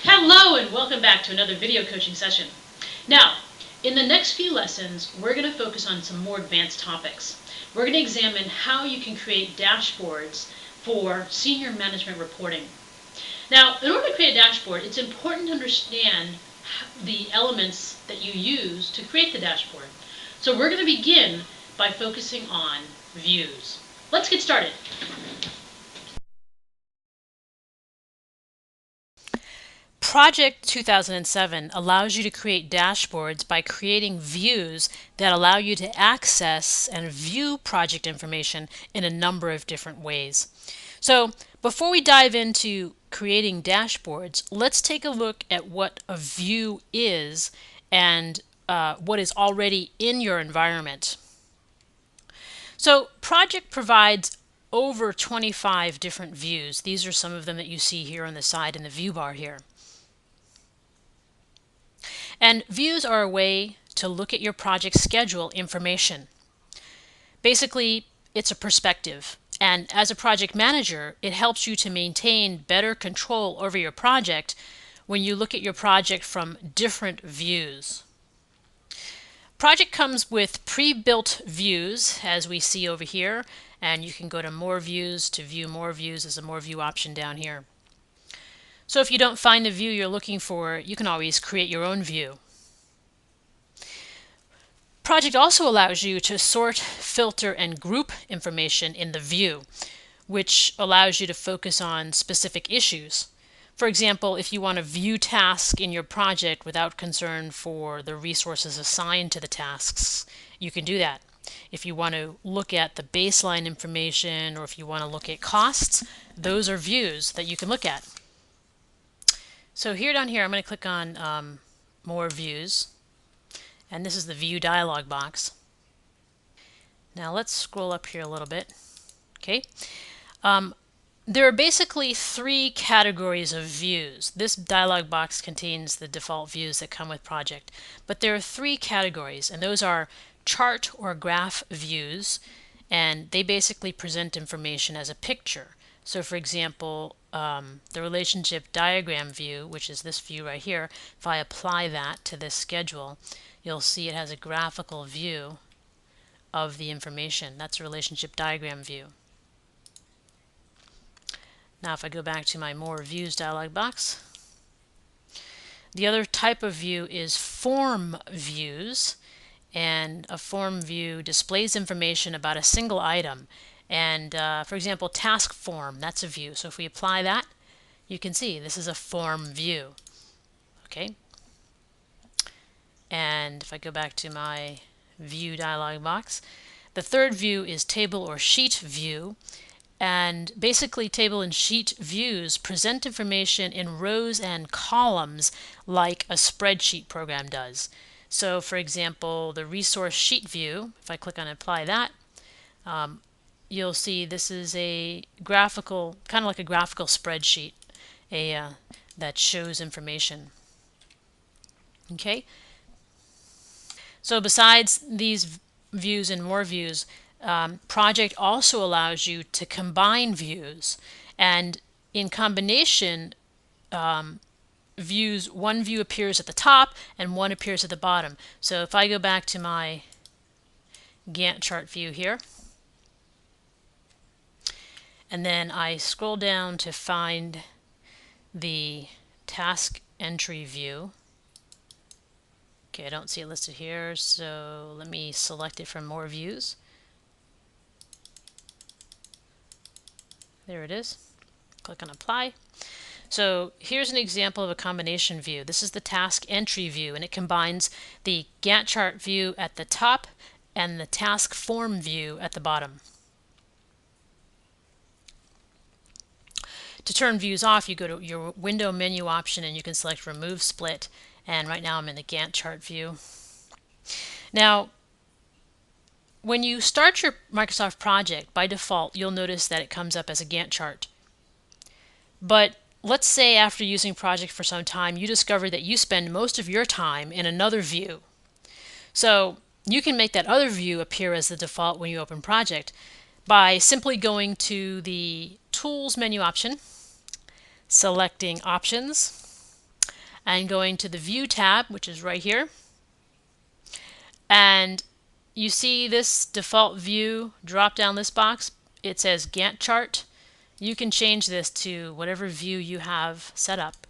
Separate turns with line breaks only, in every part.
Hello and welcome back to another video coaching session. Now, in the next few lessons, we're going to focus on some more advanced topics. We're going to examine how you can create dashboards for senior management reporting. Now, in order to create a dashboard, it's important to understand the elements that you use to create the dashboard. So we're going to begin by focusing on views. Let's get started. Project 2007 allows you to create dashboards by creating views that allow you to access and view project information in a number of different ways. So before we dive into creating dashboards, let's take a look at what a view is and what is already in your environment. So Project provides over 25 different views. These are some of them that you see here on the side in the view bar here. And views are a way to look at your project schedule information. Basically, it's a perspective. And as a project manager, it helps you to maintain better control over your project when you look at your project from different views. Project comes with pre-built views, as we see over here, and you can go to more views to view more views. There's a more view option down here. So if you don't find the view you're looking for, you can always create your own view. Project also allows you to sort, filter, and group information in the view, which allows you to focus on specific issues. For example, if you want to view tasks in your project without concern for the resources assigned to the tasks, you can do that. If you want to look at the baseline information or if you want to look at costs, those are views that you can look at. So down here, I'm going to click on more views. And this is the view dialog box. Now let's scroll up here a little bit. Okay. There are basically three categories of views. This dialog box contains the default views that come with Project. But there are three categories, and those are chart or graph views, and they basically present information as a picture. So for example, the relationship diagram view, which is this view right here, if I apply that to this schedule, you'll see it has a graphical view of the information. That's a relationship diagram view. Now if I go back to my More Views dialog box, the other type of view is form views, and a form view displays information about a single item. And for example, task form, that's a view. So if we apply that, you can see this is a form view. Okay. And if I go back to my view dialog box, the third view is table or sheet view. And basically table and sheet views present information in rows and columns like a spreadsheet program does. So for example, the resource sheet view, if I click on apply that, you'll see this is a graphical, kind of like a graphical spreadsheet that shows information. Okay. So besides these views and more views, Project also allows you to combine views, and in combination, one view appears at the top and one appears at the bottom. So if I go back to my Gantt chart view here, and then I scroll down to find the task entry view. Okay, I don't see it listed here, so let me select it from more views. There it is. Click on apply. So here's an example of a combination view. This is the task entry view, and it combines the Gantt chart view at the top and the task form view at the bottom. To turn views off, you go to your window menu option and you can select remove split. And right now I'm in the Gantt chart view. Now, when you start your Microsoft project, by default, you'll notice that it comes up as a Gantt chart. But let's say after using Project for some time, you discover that you spend most of your time in another view. So you can make that other view appear as the default when you open Project by simply going to the Tools menu option, selecting Options, and going to the View tab, which is right here. And you see this default view drop down list box. It says Gantt chart. You can change this to whatever view you have set up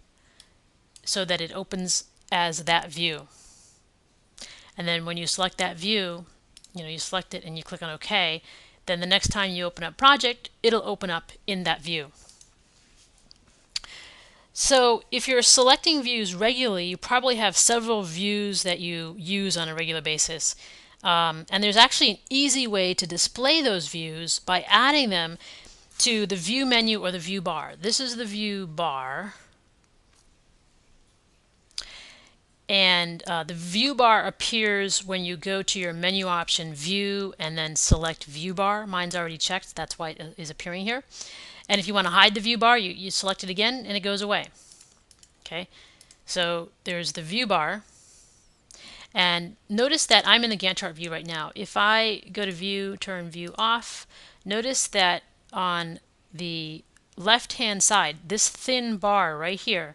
so that it opens as that view. And then when you select that view, you select it and you click on OK, then the next time you open up Project, it'll open up in that view. So if you're selecting views regularly, you probably have several views that you use on a regular basis. And there's actually an easy way to display those views by adding them to the View menu or the View bar. This is the View bar. And the View bar appears when you go to your menu option View and then select View bar. Mine's already checked, that's why it is appearing here. And if you want to hide the View bar, you select it again and it goes away. Okay, so there's the View bar. And notice that I'm in the Gantt chart view right now. If I go to View, turn View off, notice that on the left-hand side, this thin bar right here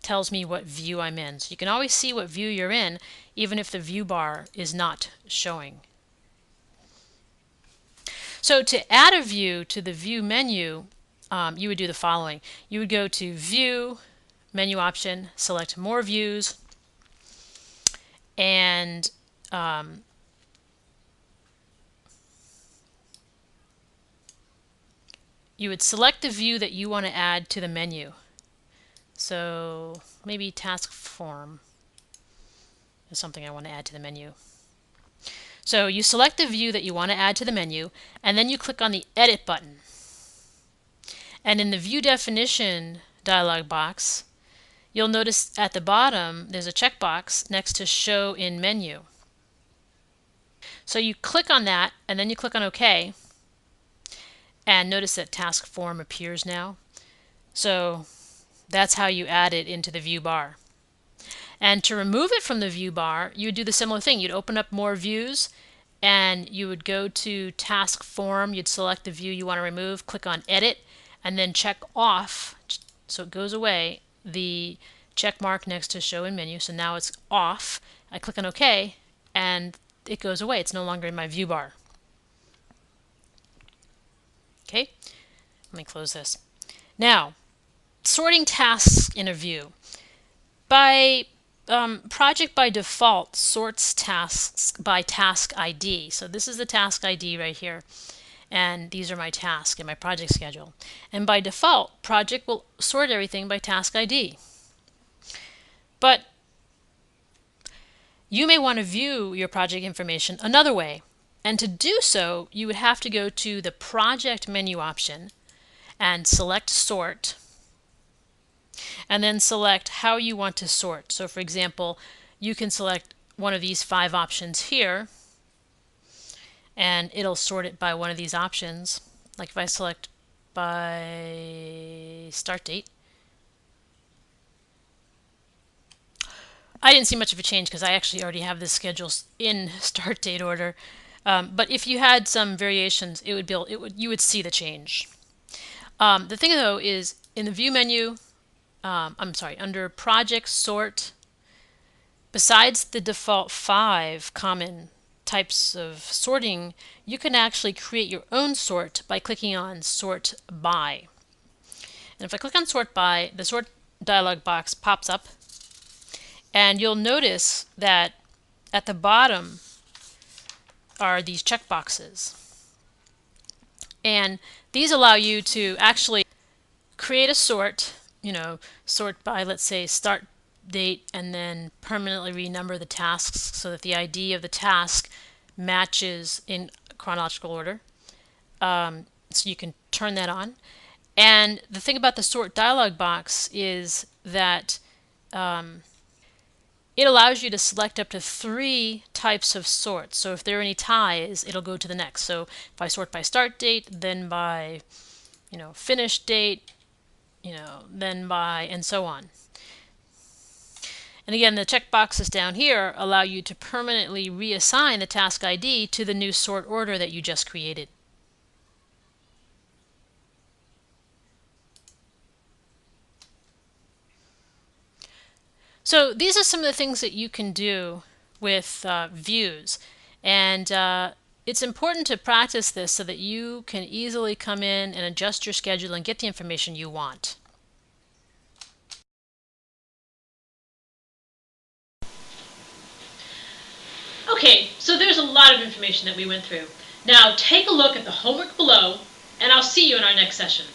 tells me what view I'm in. So you can always see what view you're in, even if the View bar is not showing. So to add a view to the View menu, you would do the following. You would go to View, menu option, select More Views, and you would select the view that you want to add to the menu. So maybe task form is something I want to add to the menu. So you select the view that you want to add to the menu, and then you click on the Edit button. And in the View Definition dialog box, you'll notice at the bottom there's a checkbox next to Show in Menu. So you click on that, and then you click on OK, and notice that task form appears now. So that's how you add it into the View bar. And to remove it from the View bar, you would do the similar thing. You'd open up More Views, and you would go to Task Form. You'd select the view you want to remove, click on Edit, and then check off, so it goes away, the check mark next to Show in Menu. So now it's off. I click on OK, and it goes away. It's no longer in my View bar. Okay, let me close this. Now, sorting tasks in a view. Project by default sorts tasks by task ID. So this is the task ID right here. And these are my tasks in my project schedule. And by default, Project will sort everything by task ID. But you may want to view your project information another way. And to do so, you would have to go to the Project menu option and select Sort, and then select how you want to sort. So for example, you can select one of these 5 options here, and it'll sort it by one of these options. Like if I select by start date, I didn't see much of a change because I actually already have this schedule in start date order. But if you had some variations, you would see the change. The thing though is in the View menu, under Project Sort, besides the default 5 common types of sorting, you can actually create your own sort by clicking on Sort By. And if I click on Sort By, the Sort dialog box pops up, and you'll notice that at the bottom are these checkboxes. And these allow you to actually create a sort, sort by, let's say, start date, and then permanently renumber the tasks so that the ID of the task matches in chronological order. So you can turn that on. And the thing about the sort dialog box is that it allows you to select up to 3 types of sorts. So if there are any ties, it'll go to the next. So if I sort by start date, then by finish date, then by, and so on. And again, the checkboxes down here allow you to permanently reassign the task ID to the new sort order that you just created. So these are some of the things that you can do with views. And it's important to practice this so that you can easily come in and adjust your schedule and get the information you want. Okay, so there's a lot of information that we went through. Now take a look at the homework below, and I'll see you in our next session.